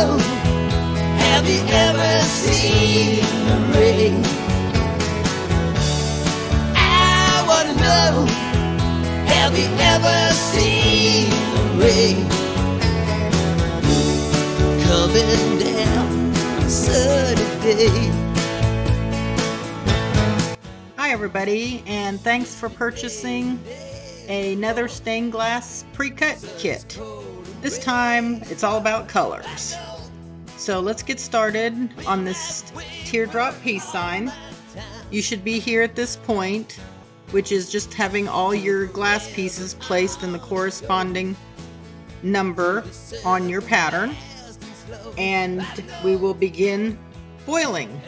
know, have you ever seen the rain? I wanna know, have you ever seen the rain coming down on a sunny day? Hi everybody, and thanks for purchasing another stained glass pre-cut kit. This time it's all about colors. So let's get started on this Teardrop Peace Sign. You should be here at this point, which is just having all your glass pieces placed in the corresponding number on your pattern, and we will begin foiling.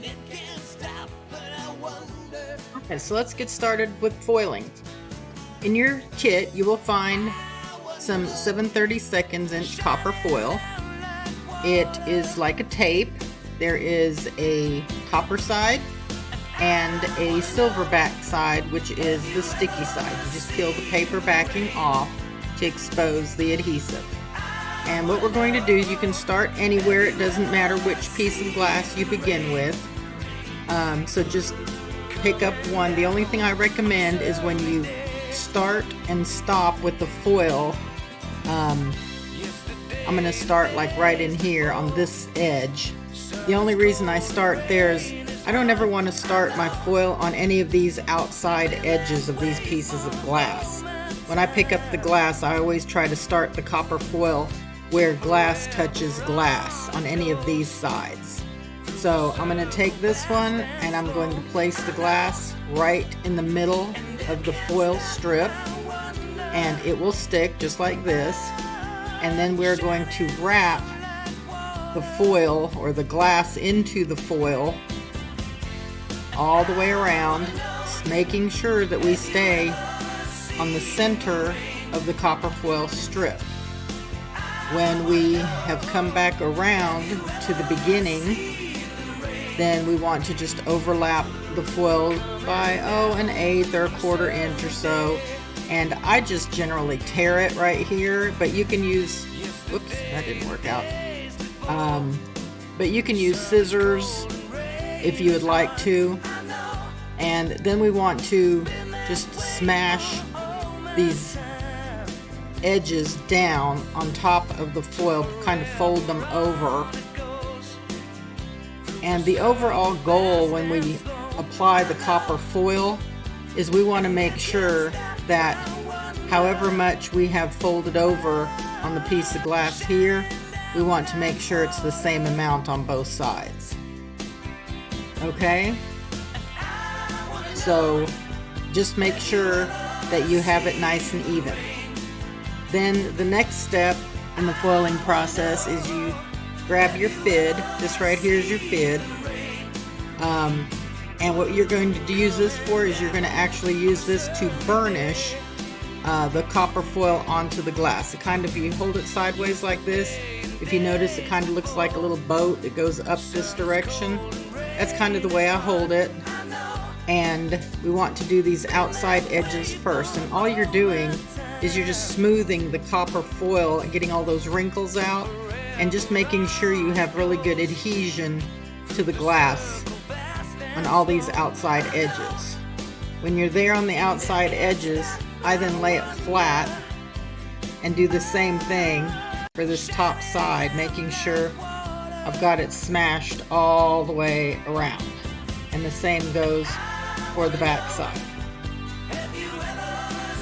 Okay, so let's get started with foiling. In your kit, you will find some 7/32 inch copper foil. It is like a tape. There is a copper side and a silver back side, which is the sticky side. You just peel the paper backing off to expose the adhesive. And what we're going to do is, you can start anywhere. It doesn't matter which piece of glass you begin with. So just pick up one. The only thing I recommend is when you start and stop with the foil, I'm going to start like right in here on this edge. The only reason I start there is I don't ever want to start my foil on any of these outside edges of these pieces of glass. When I pick up the glass, I always try to start the copper foil where glass touches glass on any of these sides. So I'm going to take this one and I'm going to place the glass right in the middle of the foil strip, and it will stick just like this. And then we're going to wrap the foil or the glass into the foil all the way around, making sure that we stay on the center of the copper foil strip. When we have come back around to the beginning, then we want to just overlap the foil by an eighth or a quarter inch or so. And I just generally tear it right here, but you can use, whoops, that didn't work out. But you can use scissors if you would like to. And then we want to just smash these edges down on top of the foil, kind of fold them over. And the overall goal when we apply the copper foil is we want to make sure that however much we have folded over on the piece of glass here, we want to make sure it's the same amount on both sides. Okay? So just make sure that you have it nice and even. Then the next step in the foiling process is you grab your fid. This right here is your fid. And what you're going to use this for is you're going to actually use this to burnish the copper foil onto the glass. It kind of, you hold it sideways like this, if you notice, it kind of looks like a little boat. It goes up this direction. That's kind of the way I hold it. And we want to do these outside edges first. And all you're doing is you're just smoothing the copper foil and getting all those wrinkles out, and just making sure you have really good adhesion to the glass on all these outside edges. When you're there on the outside edges, I then lay it flat and do the same thing for this top side, making sure I've got it smashed all the way around. And the same goes for the back side.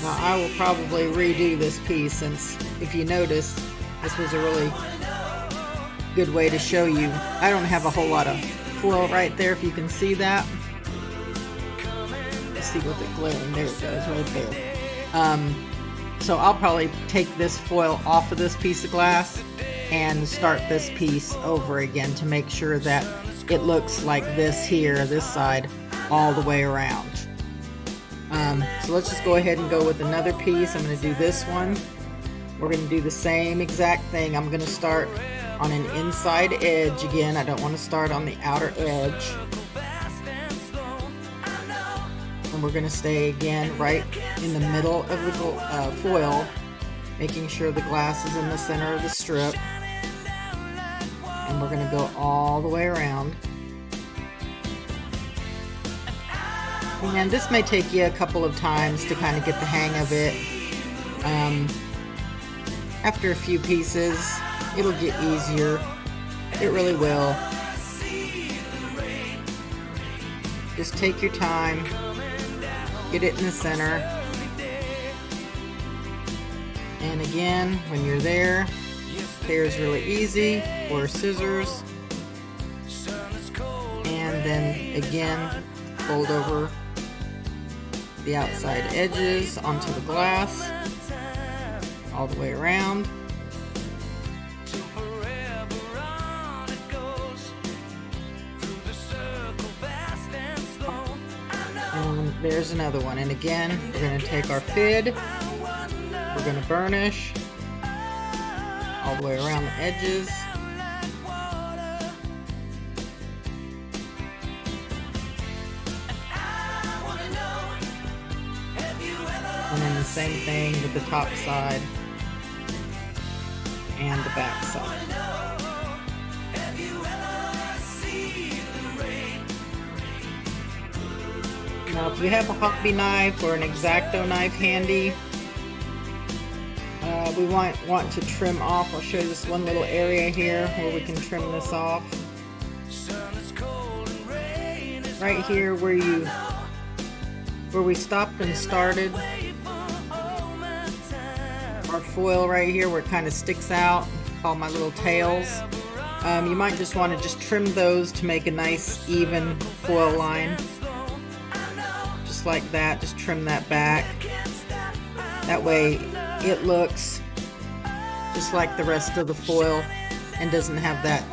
Now I will probably redo this piece, since if you notice, this was a really good way to show you. I don't have a whole lot of foil right there, if you can see that. Let's see what the glaring, there it goes, right there. So I'll probably take this foil off of this piece of glass and start this piece over again to make sure that it looks like this here, this side, all the way around. So let's just go ahead and go with another piece. I'm going to do this one. We're going to do the same exact thing. I'm going to start on an inside edge again. I don't want to start on the outer edge. And we're going to stay again right in the middle of the foil, making sure the glass is in the center of the strip. and we're going to go all the way around. And this may take you a couple of times to kind of get the hang of it. After a few pieces, it'll get easier. It really will. Just take your time, get it in the center. And again, when you're there, tear is really easy, or scissors. And then again, fold over the outside edges onto the glass, all the way around. And there's another one. And again, we're going to take our fid, we're going to burnish all the way around the edges. And then the same thing with the top side and the back side. Now if you have a hobby knife or an X-Acto knife handy, we want to trim off. I'll show you this one little area here where we can trim this off. Right here where we stopped and started. Our foil right here where it kind of sticks out, called my little tails. You might just want to just trim those to make a nice even foil line. Just like that, just trim that back. That way it looks just like the rest of the foil and doesn't have that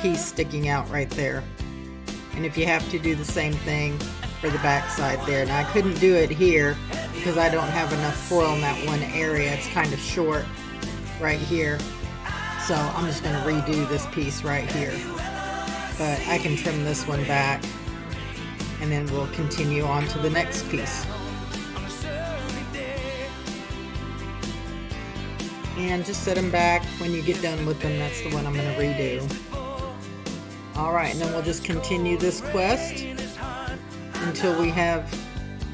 piece sticking out right there. And if you have to, do the same thing for the back side there. Now I couldn't do it here because I don't have enough foil in that one area. It's kind of short right here. So I'm just going to redo this piece right here. But I can trim this one back and then we'll continue on to the next piece. And just set them back. When you get done with them, that's the one I'm going to redo. Alright, and then we'll just continue this quest until we have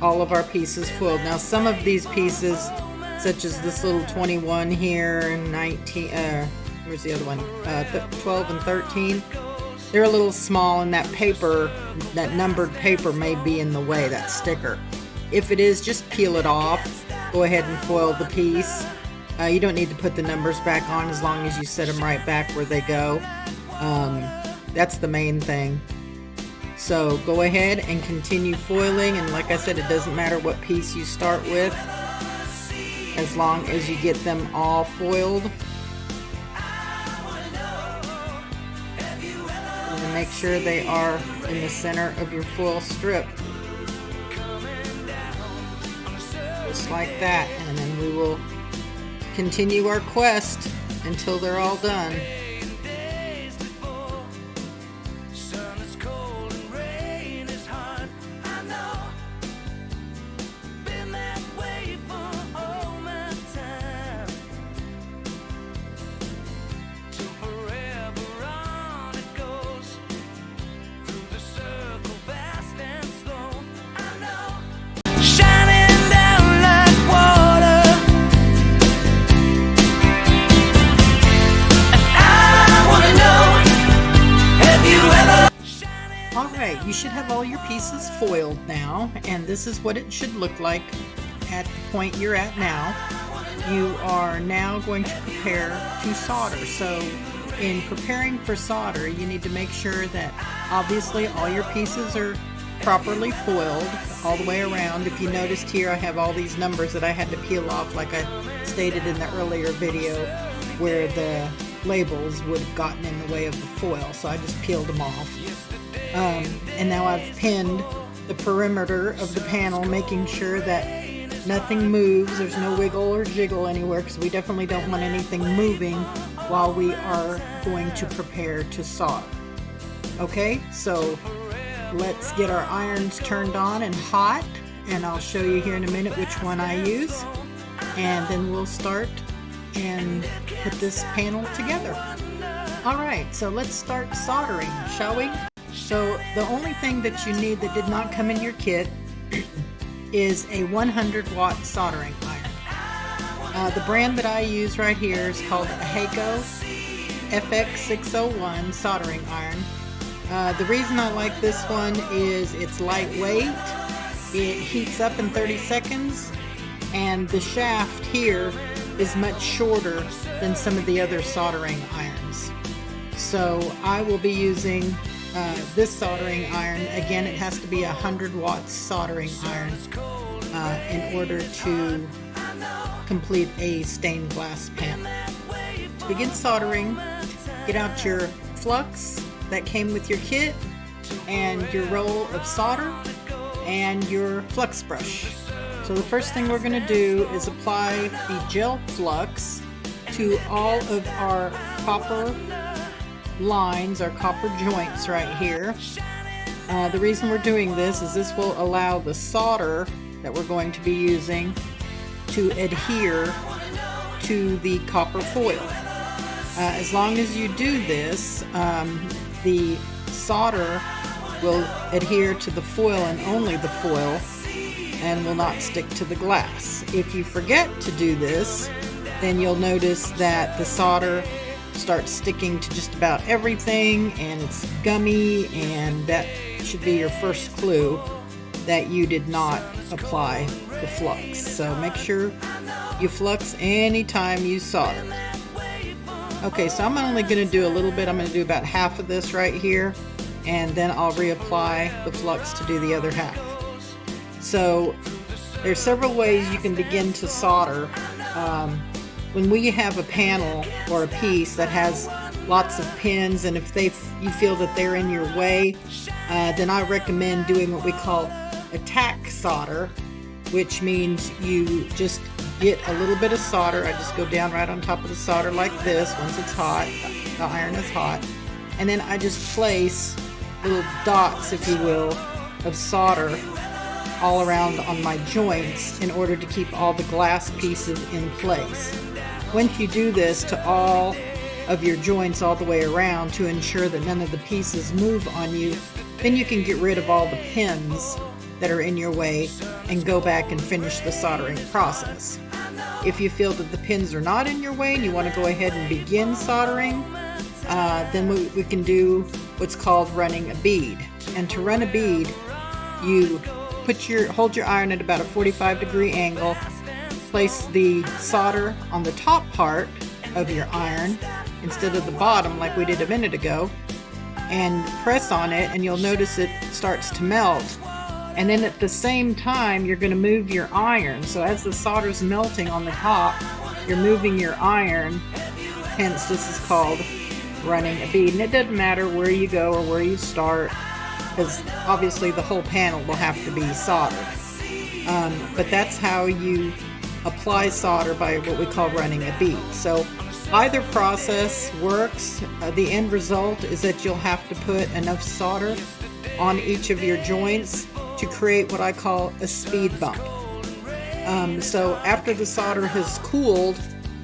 all of our pieces foiled. Now some of these pieces, such as this little 21 here and 19, where's the other one? 12 and 13, they're a little small, and that paper, that numbered paper may be in the way, that sticker. If it is, just peel it off. Go ahead and foil the piece. You don't need to put the numbers back on as long as you set them right back where they go. That's the main thing. So go ahead and continue foiling, and like I said, it doesn't matter what piece you start with as long as you get them all foiled. And make sure they are in the center of your foil strip. Just like that, and then we will continue our quest until they're all done. Alright, you should have all your pieces foiled now, and this is what it should look like at the point you're at now. You are now going to prepare to solder. So in preparing for solder, you need to make sure that obviously all your pieces are properly foiled all the way around. If you noticed here, I have all these numbers that I had to peel off, like I stated in the earlier video, where the labels would have gotten in the way of the foil, so I just peeled them off. And now I've pinned the perimeter of the panel, making sure that nothing moves, there's no wiggle or jiggle anywhere, because we definitely don't want anything moving while we are going to prepare to solder. Okay, so let's get our irons turned on and hot, and I'll show you here in a minute which one I use, and then we'll start and put this panel together. Alright, so let's start soldering, shall we? So the only thing that you need that did not come in your kit is a 100-watt soldering iron. The brand that I use right here is called a Heiko FX601 soldering iron. The reason I like this one is it's lightweight, it heats up in 30 seconds, and the shaft here is much shorter than some of the other soldering irons. So I will be using this soldering iron. Again, it has to be a 100-watt soldering iron in order to complete a stained glass panel. To begin soldering, get out your flux that came with your kit and your roll of solder and your flux brush. So the first thing we're going to do is apply the gel flux to all of our copper lines, our copper joints right here. The reason we're doing this is this will allow the solder that we're going to be using to adhere to the copper foil. As long as you do this, the solder will adhere to the foil and only the foil, and will not stick to the glass. If you forget to do this, then you'll notice that the solder starts sticking to just about everything and it's gummy, and that should be your first clue that you did not apply the flux. So make sure you flux anytime you solder. Okay, so I'm only going to do a little bit. I'm going to do about half of this right here, and then I'll reapply the flux to do the other half. So there's several ways you can begin to solder. When we have a panel or a piece that has lots of pins, and if you feel that they're in your way, then I recommend doing what we call a tack solder, which means you just get a little bit of solder. I just go down right on top of the solder like this once it's hot, the iron is hot, and then I just place little dots, if you will, of solder all around on my joints in order to keep all the glass pieces in place. Once you do this to all of your joints all the way around to ensure that none of the pieces move on you, then you can get rid of all the pins that are in your way and go back and finish the soldering process. If you feel that the pins are not in your way and you want to go ahead and begin soldering, then we can do what's called running a bead. And to run a bead, you hold your iron at about a 45-degree angle, place the solder on the top part of your iron instead of the bottom like we did a minute ago, and press on it, and you'll notice it starts to melt. And then at the same time, you're going to move your iron. So as the solder's melting on the top, you're moving your iron. Hence, this is called running a bead. And it doesn't matter where you go or where you start, because obviously the whole panel will have to be soldered. But that's how you apply solder, by what we call running a bead. So either process works. The end result is that you'll have to put enough solder on each of your joints to create what I call a speed bump. So after the solder has cooled,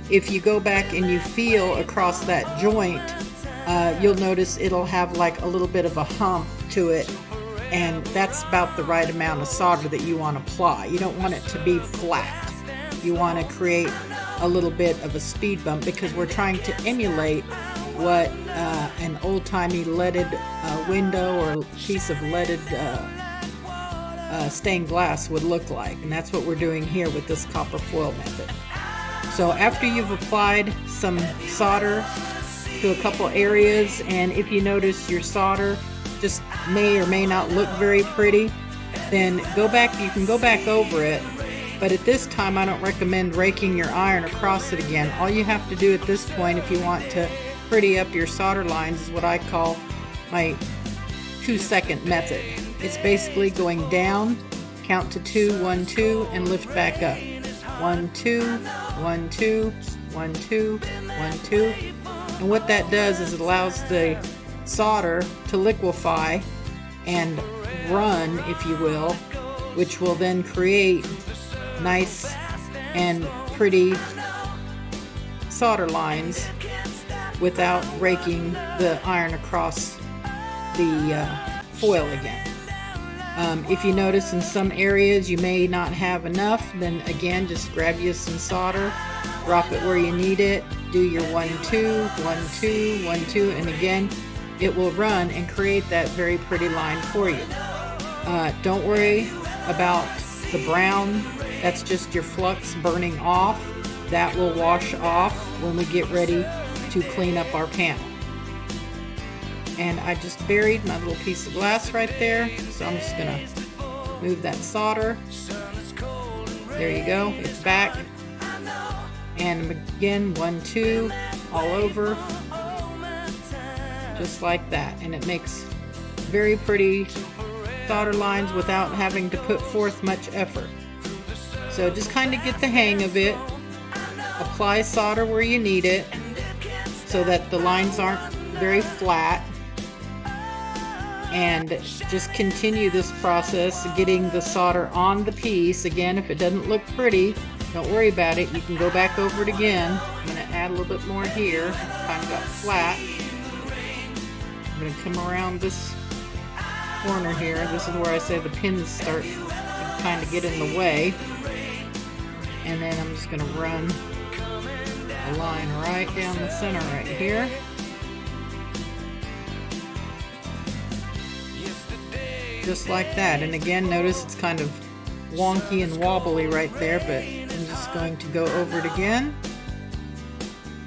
if you go back and you feel across that joint, you'll notice it'll have like a little bit of a hump to it, and that's about the right amount of solder that you want to apply. You don't want it to be flat. You want to create a little bit of a speed bump, because we're trying to emulate what an old-timey leaded window or piece of leaded stained glass would look like, and that's what we're doing here with this copper foil method. So after you've applied some solder to a couple areas, and if you notice your solder just may or may not look very pretty, then you can go back over it. But at this time, I don't recommend raking your iron across it again. All you have to do at this point, if you want to pretty up your solder lines, is what I call my 2-second method. It's basically going down, count to 2, 1, 2, and lift back up. 1, 2, 1, 2, 1, 2, 1, 2. And what that does is it allows the solder to liquefy and run, if you will, which will then create nice and pretty solder lines without raking the iron across the foil again. If you notice in some areas you may not have enough, then again just grab you some solder, drop it where you need it, do your 1 2 1 2 1 2, and again it will run and create that very pretty line for you. Don't worry about the brown, that's just your flux burning off. That will wash off when we get ready to clean up our panel. And I just buried my little piece of glass right there, so I'm just gonna move that solder. There you go, it's back. And again, 1 2 all over, just like that, and it makes very pretty solder lines without having to put forth much effort. So just kind of get the hang of it. Apply solder where you need it so that the lines aren't very flat, and just continue this process getting the solder on the piece. Again, if it doesn't look pretty, don't worry about it, you can go back over it again. I'm going to add a little bit more here, kind of got flat. I'm going to come around this corner here. This is where I say the pins start to kind of get in the way, and then I'm just going to run a line right down the center right here. Just like that. And again, notice it's kind of wonky and wobbly right there, but I'm just going to go over it again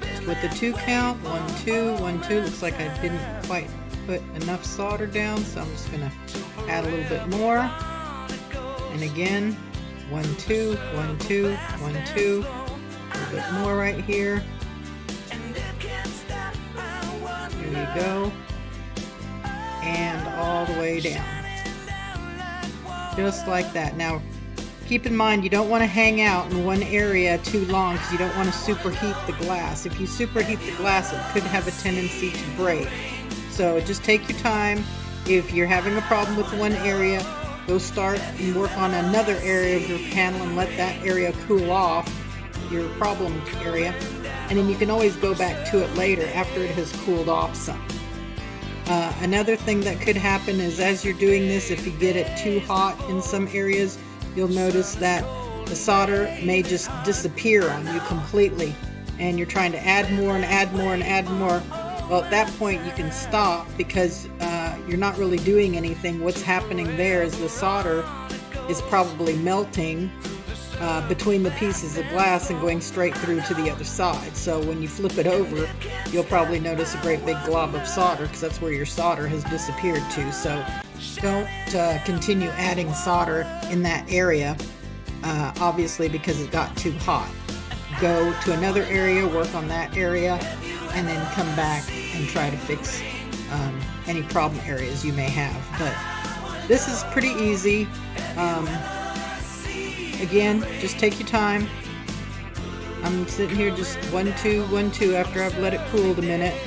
just with the 2 count. 1 2 1 2. Looks like I didn't quite put enough solder down, so I'm just going to add a little bit more. And again, 1 2 1 2 1 2. A little bit more right here. There you go. And all the way down. Just like that. Now, keep in mind you don't want to hang out in one area too long because you don't want to superheat the glass. If you superheat the glass, it could have a tendency to break. So just take your time. If you're having a problem with one area, go start and work on another area of your panel and let that area cool off, your problem area, and then you can always go back to it later after it has cooled off some. Another thing that could happen is as you're doing this, if you get it too hot in some areas, you'll notice that the solder may just disappear on you completely, and you're trying to add more and add more and add more. Well, at that point you can stop because you're not really doing anything. What's happening there is the solder is probably melting between the pieces of glass and going straight through to the other side. So when you flip it over, you'll probably notice a great big glob of solder because that's where your solder has disappeared to. So don't continue adding solder in that area, obviously, because it got too hot. Go to another area, work on that area, and then come back and try to fix any problem areas you may have. But this is pretty easy. Again, just take your time. I'm sitting here just 1 2 1 2 after I've let it cool a minute,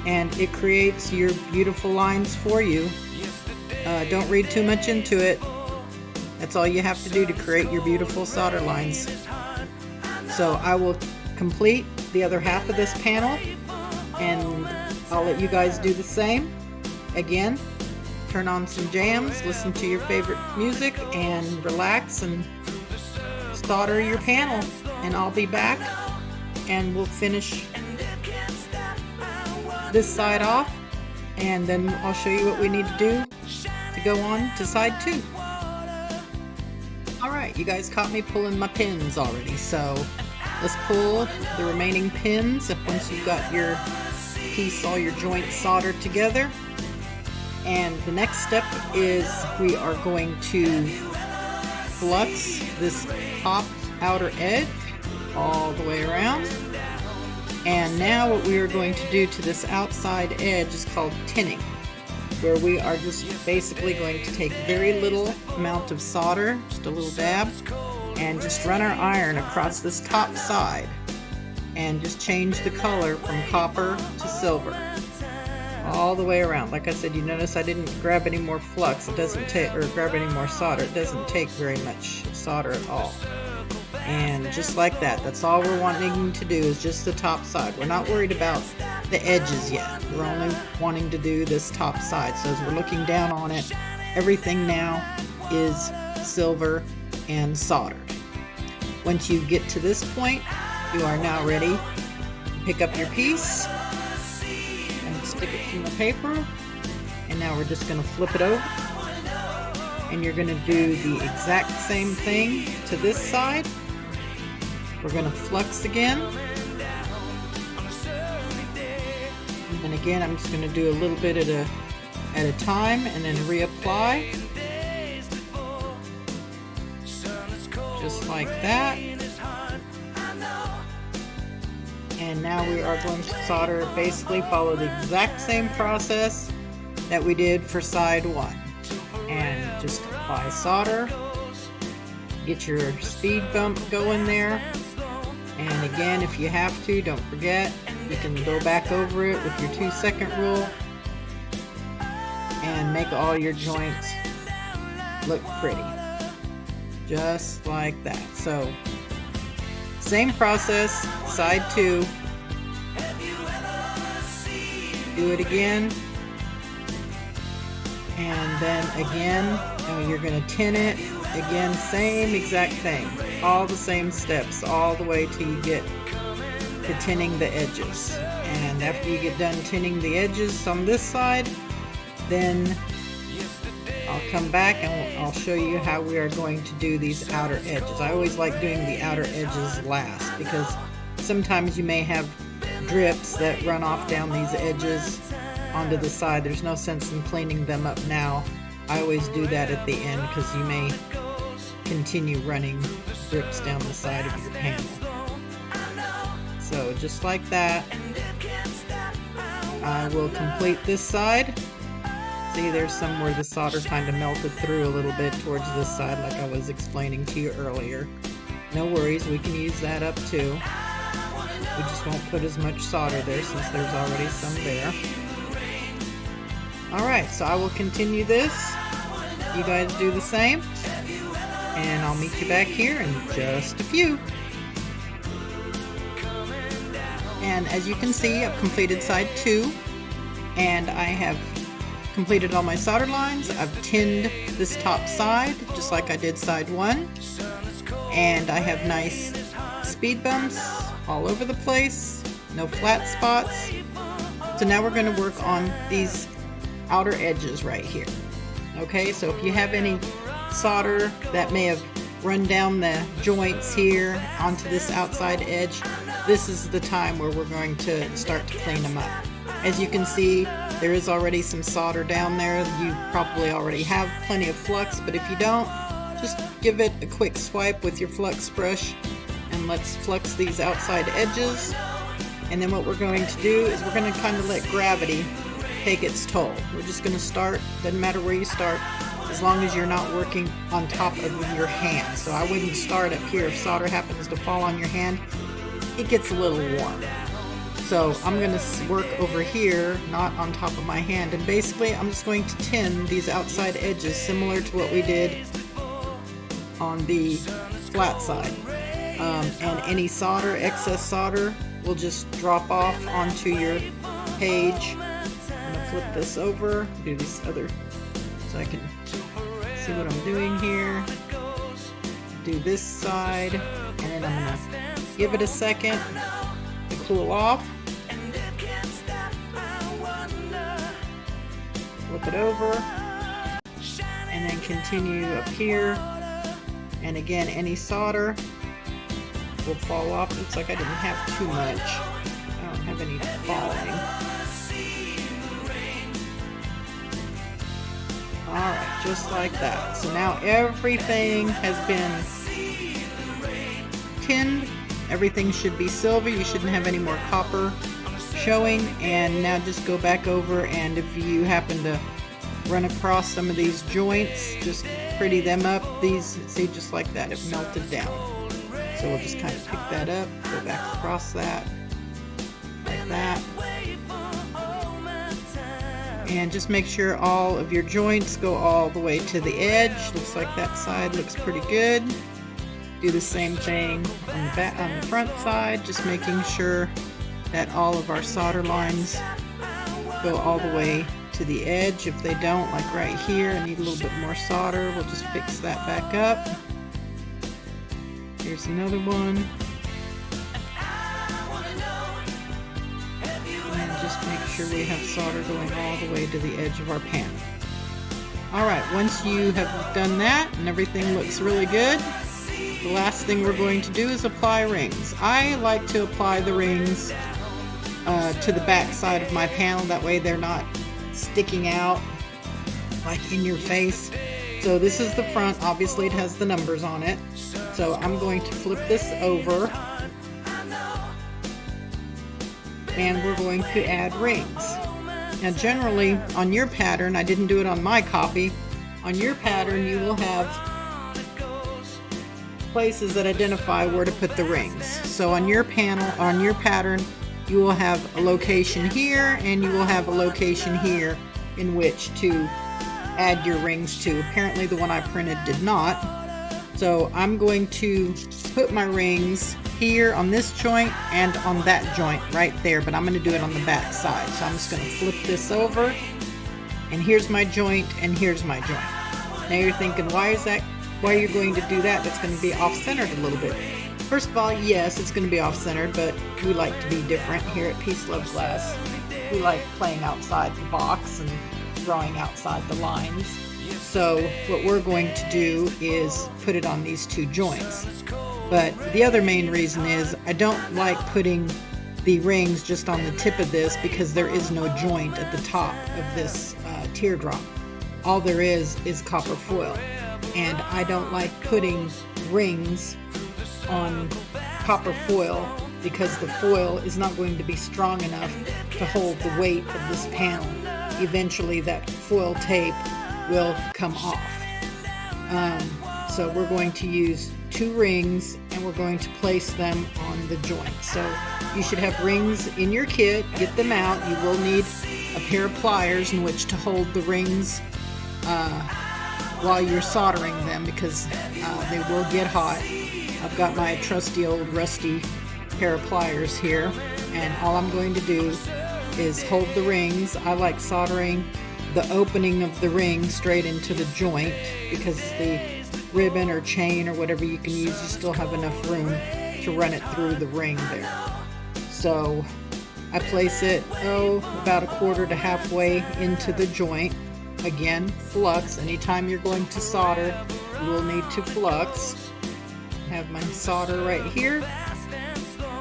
and it creates your beautiful lines for you. Don't read too much into it. That's all you have to do to create your beautiful solder lines. So I will complete the other half of this panel, and I'll let you guys do the same. Again, turn on some jams, listen to your favorite music, and relax and solder your panel. And I'll be back and we'll finish this side off, and then I'll show you what we need to do to go on to side 2. Alright, you guys caught me pulling my pins already, so let's pull the remaining pins once you've got your piece, all your joints soldered together. And the next step is we are going to flux this top outer edge all the way around. And now what we are going to do to this outside edge is called tinning, where we are just basically going to take very little amount of solder, just a little dab, and just run our iron across this top side and just change the color from copper to silver all the way around. Like I said, you notice I didn't grab any more flux. It doesn't take, or grab any more solder. It doesn't take very much solder at all. And just like that, that's all we're wanting to do is just the top side. We're not worried about the edges yet. We're only wanting to do this top side. So as we're looking down on it, everything now is silver and soldered. Once you get to this point, you are now ready to pick up your piece and stick it in the paper. And now we're just going to flip it over. And you're going to do the exact same thing to this side. We're going to flux again. And again, I'm just going to do a little bit at a time and then reapply. Just like that. And now we are going to solder, basically follow the exact same process that we did for side 1. And just apply solder, get your speed bump going there. And again, if you have to, don't forget, you can go back over it with your 2-second rule and make all your joints look pretty. Just like that. So, same process, side 2. Do it again. And then again, you're going to tin it. Again, same exact thing. All the same steps, all the way till you get to tinning the edges. And after you get done tinning the edges on this side, then I'll come back and I'll show you how we are going to do these outer edges. I always like doing the outer edges last because sometimes you may have drips that run off down these edges onto the side. There's no sense in cleaning them up now. I always do that at the end because you may continue running drips down the side of your panel. So just like that, I will complete this side. See, there's some where the solder kind of melted through a little bit towards this side like I was explaining to you earlier. No worries, we can use that up too. We just won't put as much solder there since there's already some there. Alright, so I will continue this. You guys do the same. And I'll meet you back here in just a few. And as you can see, I've completed side 2. And I have completed all my solder lines. I've tinned this top side, just like I did side 1. And I have nice speed bumps all over the place. No flat spots. So now we're going to work on these outer edges right here. Okay, so if you have any solder that may have run down the joints here onto this outside edge, this is the time where we're going to start to clean them up. As you can see, there is already some solder down there. You probably already have plenty of flux, but if you don't, just give it a quick swipe with your flux brush and let's flux these outside edges. And then what we're going to do is we're going to kind of let gravity take its toll. We're just going to start, doesn't matter where you start, as long as you're not working on top of your hand. So I wouldn't start up here. If solder happens to fall on your hand, it gets a little warm. So I'm going to work over here, not on top of my hand, and basically I'm just going to tin these outside edges similar to what we did on the flat side. And any solder, excess solder, will just drop off onto your page. I'm going to flip this over, do this other so I can see what I'm doing here. Do this side, and then I'm going to give it a second to cool off. Flip it over, and then continue up here. And again, any solder will fall off. Looks like I didn't have too much. I don't have any falling. Alright, just like that. So now everything has been tinned. Everything should be silver. You shouldn't have any more copper showing. And now just go back over, and if you happen to run across some of these joints, just pretty them up. These, see, just like that, have melted down. So we'll just kind of pick that up, go back across that, like that. And just make sure all of your joints go all the way to the edge. Looks like that side looks pretty good. Do the same thing on the back, on the front side, just making sure that all of our solder lines go all the way to the edge. If they don't, like right here, I need a little bit more solder. We'll just fix that back up. Here's another one. And just make sure we have solder going all the way to the edge of our panel. Alright, once you have done that and everything looks really good, the last thing we're going to do is apply rings. I like to apply the rings to the back side of my panel, that way they're not sticking out like in your face. So this is the front, obviously it has the numbers on it. So I'm going to flip this over and we're going to add rings. Now generally on your pattern, I didn't do it on my copy, on your pattern you will have places that identify where to put the rings. So on your panel, on your pattern, you will have a location here and you will have a location here in which to add your rings to. Apparently the one I printed did not. So I'm going to put my rings here on this joint and on that joint right there, but I'm going to do it on the back side. So I'm just going to flip this over and here's my joint and here's my joint. Now you're thinking, why you're going to do that? That's going to be off-centered a little bit. First of all, yes, it's going to be off-centered, but we like to be different here at PeaceLuvGlass. We like playing outside the box and drawing outside the lines. So what we're going to do is put it on these two joints. But the other main reason is I don't like putting the rings just on the tip of this because there is no joint at the top of this teardrop. All there is copper foil. And I don't like putting rings on copper foil because the foil is not going to be strong enough to hold the weight of this panel. Eventually that foil tape will come off. So we're going to use two rings and we're going to place them on the joint. So you should have rings in your kit. Get them out. You will need a pair of pliers in which to hold the rings while you're soldering them because they will get hot. I've got my trusty old rusty pair of pliers here, and all I'm going to do is hold the rings. I like soldering the opening of the ring straight into the joint because the ribbon or chain or whatever you can use, you still have enough room to run it through the ring there. So I place it about a quarter to halfway into the joint. Again, flux. Anytime you're going to solder, you will need to flux. I have my solder right here.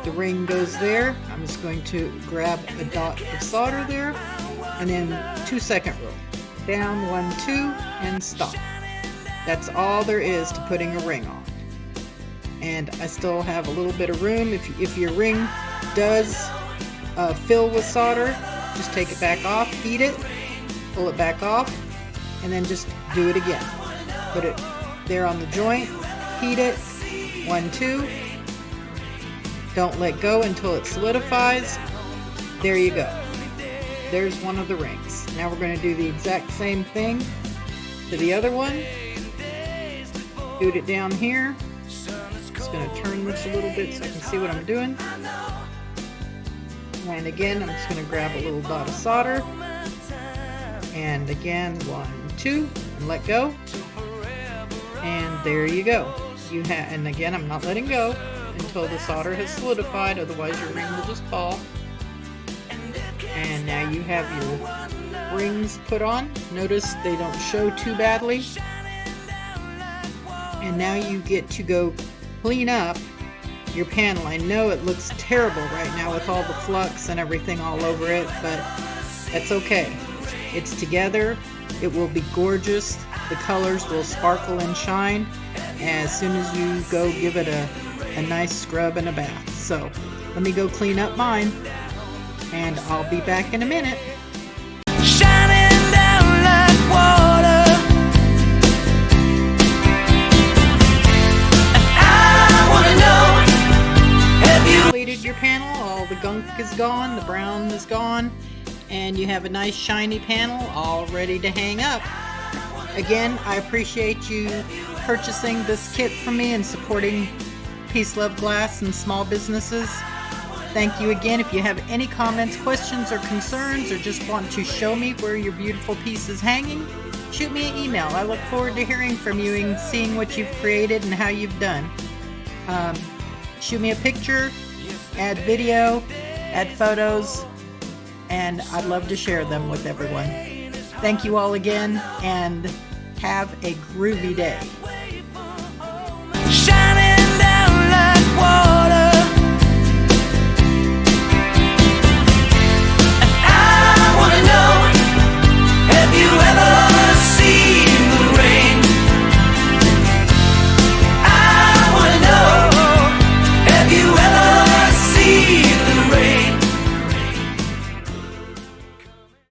The ring goes there. I'm just going to grab a dot of solder there and then 2-second rule. Down, 1, 2, and stop. That's all there is to putting a ring on. And I still have a little bit of room. If your ring does fill with solder, just take it back off, heat it, pull it back off, and then just do it again. Put it there on the joint, heat it, 1, 2. Don't let go until it solidifies. There you go. There's one of the rings. Now we're going to do the exact same thing to the other one. Boot it down here. Just going to turn this a little bit so I can see what I'm doing. And again, I'm just going to grab a little dot of solder. And again, 1, 2, and let go. And there you go. And again, I'm not letting go until the solder has solidified, otherwise your ring will just fall. And now you have your rings put on. Notice they don't show too badly. And now you get to go clean up your panel. I know it looks terrible right now with all the flux and everything all over it, but that's okay. It's together. It will be gorgeous. The colors will sparkle and shine as soon as you go give it a nice scrub and a bath. So let me go clean up mine and I'll be back in a minute. Shining down like water. I wanna know, have you Completed your panel? All the gunk is gone, the brown is gone, and you have a nice shiny panel all ready to hang up. Again, I appreciate you purchasing this kit from me and supporting PeaceLuvGlass and small businesses. Thank you again. If you have any comments, questions, or concerns, or just want to show me where your beautiful piece is hanging, shoot me an email. I look forward to hearing from you and seeing what you've created and how you've done. Shoot me a picture, add video, add photos, and I'd love to share them with everyone. Thank you all again, and have a groovy day.